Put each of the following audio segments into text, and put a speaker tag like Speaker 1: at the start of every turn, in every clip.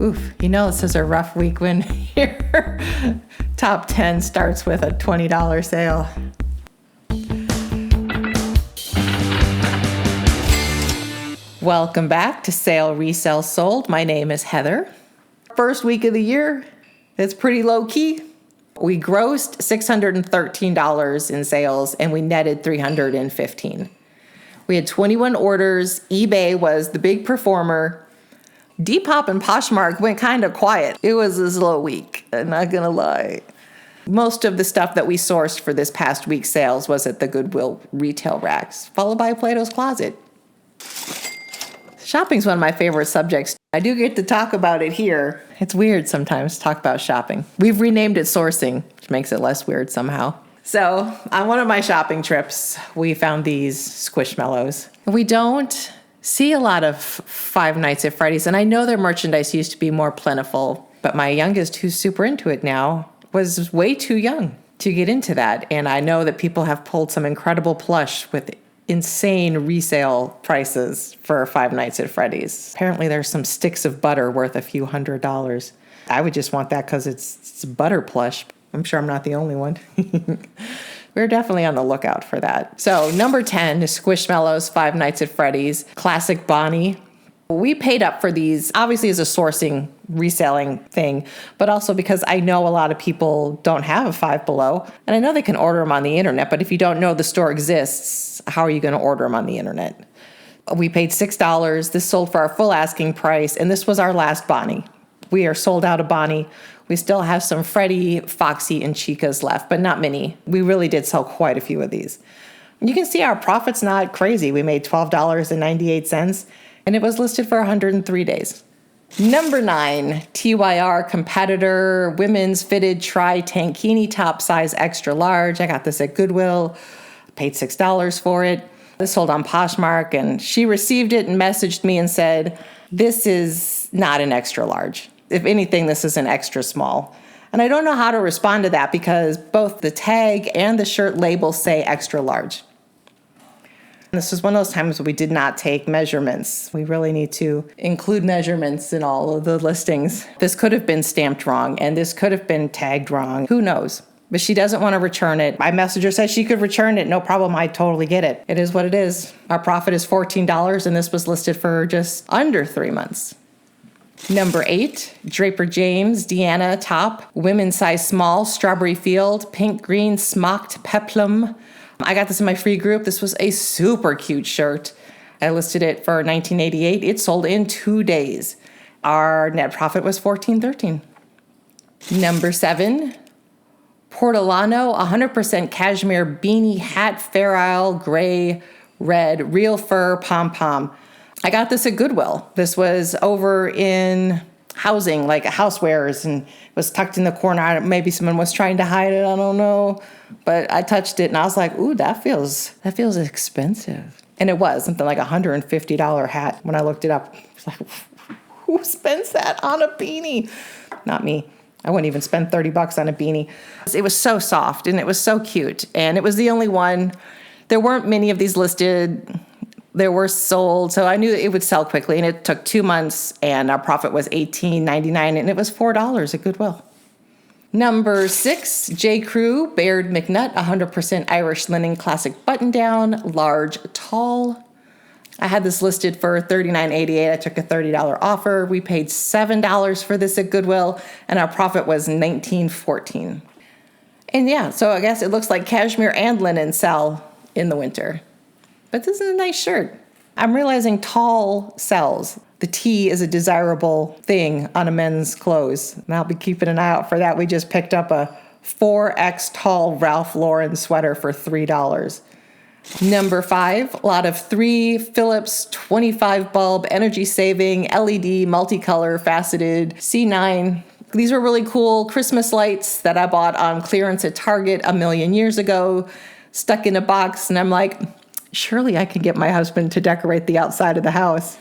Speaker 1: Oof, this is a rough week when your top 10 starts with a $20 sale. Welcome back to Sale, Resell, Sold. My name is Heather. First week of the year, it's pretty low key. We grossed $613 in sales and we netted $315. We had 21 orders. eBay was the big performer. Depop and Poshmark went kind of quiet. It was a slow week, I'm not gonna lie. Most of the stuff that we sourced for this past week's sales was at the Goodwill retail racks, followed by Plato's Closet. Shopping's one of my favorite subjects. I do get to talk about it here. It's weird sometimes to talk about shopping. We've renamed it sourcing, which makes it less weird somehow. So on one of my shopping trips, we found these Squishmallows. We don't see a lot of Five Nights at Freddy's, and I know their merchandise used to be more plentiful, but my youngest, who's super into it now, was way too young to get into that. And I know that people have pulled some incredible plush with insane resale prices for Five Nights at Freddy's. Apparently there's some sticks of butter worth a few $100s. I would just want that because it's butter plush. I'm sure I'm not the only one. We're definitely on the lookout for that. So number 10 is Squishmallows, Five Nights at Freddy's, classic Bonnie. We paid up for these, obviously as a sourcing, reselling thing, but also because I know a lot of people don't have a Five Below, and I know they can order them on the internet, but if you don't know the store exists, how are you going to order them on the internet? We paid $6. This sold for our full asking price, and this was our last Bonnie. We are sold out of Bonnie. We still have some Freddy, Foxy, and Chicas left, but not many. We really did sell quite a few of these. You can see our profit's not crazy. We made $12.98, and it was listed for 103 days. Number 9, TYR Competitor Women's Fitted Tankini Top Size Extra Large. I got this at Goodwill. Paid $6 for it. This sold on Poshmark, and she received it and messaged me and said, this is not an extra large. If anything, this is an extra small. And I don't know how to respond to that because both the tag and the shirt label say extra large. This was one of those times where we did not take measurements. We really need to include measurements in all of the listings. This could have been stamped wrong, and this could have been tagged wrong. Who knows? But she doesn't want to return it. My messenger said she could return it. No problem. I totally get it. It is what it is. Our profit is $14, and this was listed for just under 3 months. Number 8, Draper James, Deanna top, women's size small, strawberry field, pink green, smocked peplum. I got this in my free group. This was a super cute shirt. I listed it for $19.88. It sold in 2 days. Our net profit was $14.13. Number 7, Portolano 100% Cashmere Beanie hat, Fair Isle, gray, red, real fur, pom-pom. I got this at Goodwill. This was over in housing, like housewares, and it was tucked in the corner. Maybe someone was trying to hide it. I don't know. But I touched it and I was like, ooh, that feels expensive. And it was something like a $150 hat. When I looked it up, I was like, who spends that on a beanie? Not me. I wouldn't even spend $30 on a beanie. It was so soft and it was so cute. And it was the only one. There weren't many of these listed. There were sold, so I knew it would sell quickly, and it took 2 months, and our profit was $18.99, and it was $4 at Goodwill. Number 6, J.Crew Baird McNutt 100% Irish linen classic button-down, large, tall. I had this listed for $39.88. I took a $30 offer. We paid $7 for this at Goodwill, and our profit was $19.14. And yeah, so I guess it looks like cashmere and linen sell in the winter. But this is a nice shirt. I'm realizing tall sells. The T is a desirable thing on a men's clothes. And I'll be keeping an eye out for that. We just picked up a 4X tall Ralph Lauren sweater for $3. Number 5, a lot of 3 Philips 25 bulb energy saving LED multicolor faceted C9. These were really cool Christmas lights that I bought on clearance at Target a million years ago, stuck in a box, and I'm like, surely I can get my husband to decorate the outside of the house.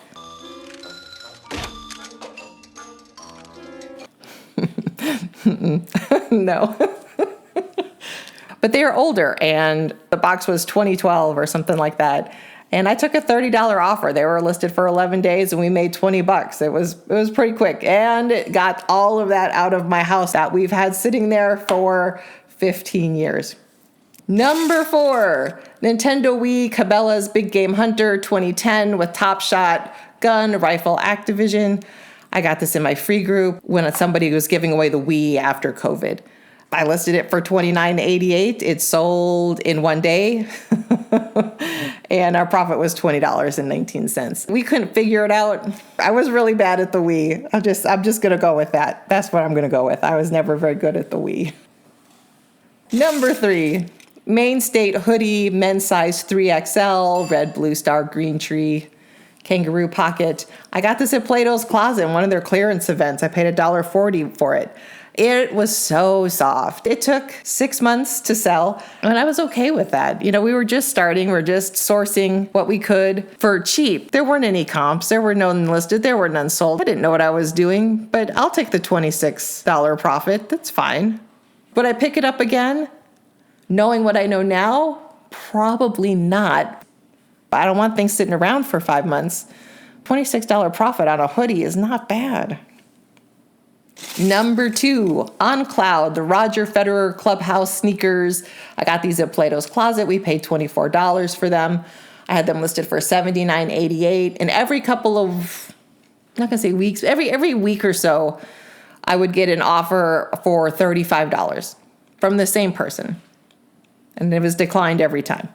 Speaker 1: No. But they are older, and the box was 2012 or something like that. And I took a $30 offer. They were listed for 11 days and we made $20. It was pretty quick and it got all of that out of my house that we've had sitting there for 15 years. Number 4, Nintendo Wii Cabela's Big Game Hunter 2010 with Top Shot, gun, rifle, Activision. I got this in my free group when somebody was giving away the Wii after COVID. I listed it for $29.88. It sold in one day. And our profit was $20.19. We couldn't figure it out. I was really bad at the Wii. I'm just going to go with that. That's what I'm going to go with. I was never very good at the Wii. Number 3, Mainstate Hoodie, men's size 3XL, red, blue star, green tree, kangaroo pocket. I got this at Plato's Closet in one of their clearance events. I paid $1.40 for it. It was so soft. It took 6 months to sell, and I was okay with that. We were just starting. We're just sourcing what we could for cheap. There weren't any comps. There were none listed. There were none sold. I didn't know what I was doing, but I'll take the $26 profit. That's fine. Would I pick it up again? Knowing what I know now? Probably not. I don't want things sitting around for 5 months. $26 profit on a hoodie is not bad. Number 2, On Cloud, the Roger Federer Clubhouse sneakers. I got these at Plato's Closet. We paid $24 for them. I had them listed for $79.88. And every couple of, I'm not going to say weeks, every week or so, I would get an offer for $35 from the same person. And it was declined every time.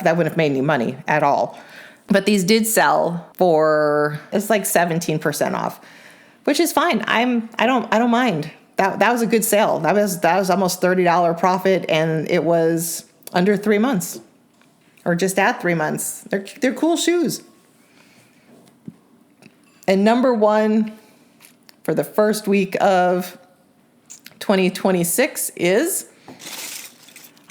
Speaker 1: That wouldn't have made any money at all. But these did sell for, it's like 17% off, which is fine. I don't mind. That was a good sale. That was almost $30 profit, and it was under 3 months, or just at 3 months. They're cool shoes. And number 1 for the first week of 2026 is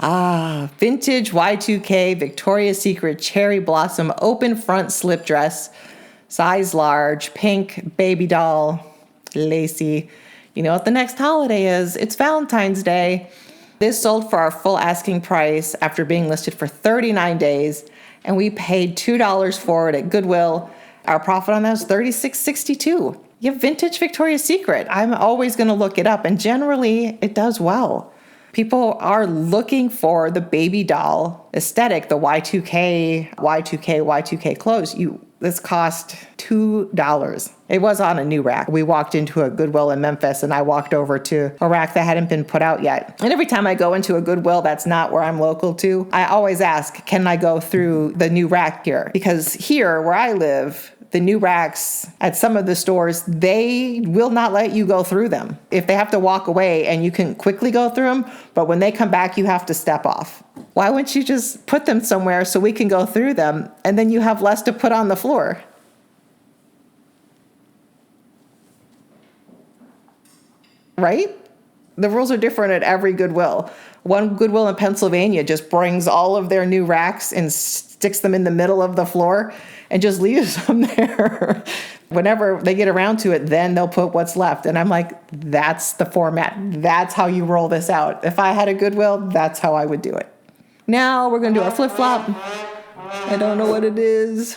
Speaker 1: vintage Y2K Victoria's Secret Cherry Blossom open front slip dress, size large, pink, baby doll, lacy. You know what the next holiday is? It's Valentine's Day. This sold for our full asking price after being listed for 39 days, and we paid $2 for it at Goodwill. Our profit on that was $36.62. You have vintage Victoria's Secret. I'm always going to look it up, and generally it does well. People are looking for the baby doll aesthetic, the Y2K clothes. This cost $2. It was on a new rack. We walked into a Goodwill in Memphis, and I walked over to a rack that hadn't been put out yet. And every time I go into a Goodwill that's not where I'm local to, I always ask, can I go through the new rack here? Because here, where I live, the new racks at some of the stores, they will not let you go through them. If they have to walk away, and you can quickly go through them, but when they come back, you have to step off. Why wouldn't you just put them somewhere so we can go through them, and then you have less to put on the floor? Right? The rules are different at every Goodwill. One Goodwill in Pennsylvania just brings all of their new racks and sticks them in the middle of the floor and just leaves them there. Whenever they get around to it, then they'll put what's left. And I'm like, that's the format. That's how you roll this out. If I had a Goodwill, that's how I would do it. Now we're going to do a flip-flop. I don't know what it is.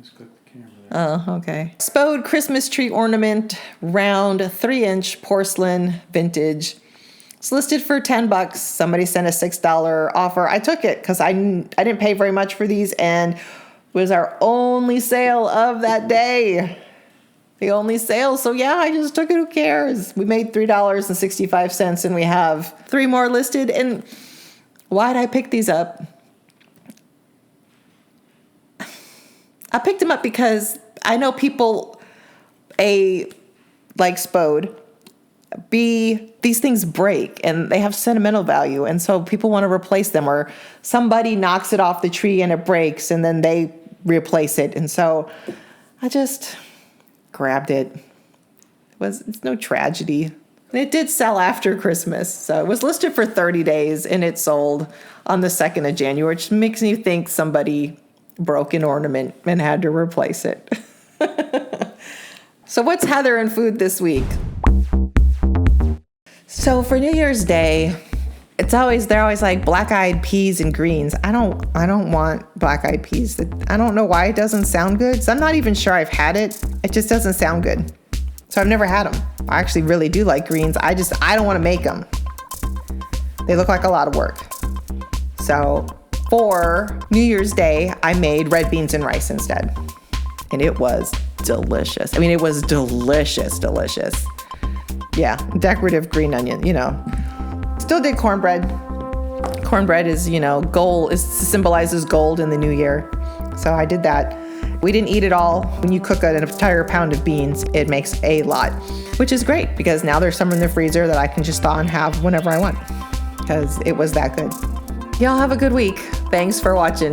Speaker 2: Just click the camera there.
Speaker 1: Oh, okay. Spode Christmas tree ornament, round, 3-inch porcelain, vintage. It's listed for $10. Somebody sent a $6 offer. I took it because I didn't pay very much for these, and it was our only sale of that day. The only sale. So yeah, I just took it. Who cares? We made $3.65, and we have 3 more listed. And why'd I pick these up? I picked them up because I know people, A, like Spode, B, these things break and they have sentimental value. And so people want to replace them, or somebody knocks it off the tree and it breaks and then they replace it. And so I just grabbed it. It's no tragedy. And it did sell after Christmas. So it was listed for 30 days and it sold on the 2nd of January, which makes me think somebody broke an ornament and had to replace it. So what's Heather and food this week? So for New Year's Day, they're always like black-eyed peas and greens. I don't want black-eyed peas. I don't know why it doesn't sound good. So I'm not even sure I've had it. It just doesn't sound good. So I've never had them. I actually really do like greens. I don't want to make them. They look like a lot of work. So for New Year's Day, I made red beans and rice instead. And it was delicious. I mean, it was delicious. Yeah, decorative green onion, Still did cornbread. Cornbread is, gold. It symbolizes gold in the new year. So I did that. We didn't eat it all. When you cook an entire pound of beans, it makes a lot, which is great because now there's some in the freezer that I can just thaw and have whenever I want because it was that good. Y'all have a good week. Thanks for watching.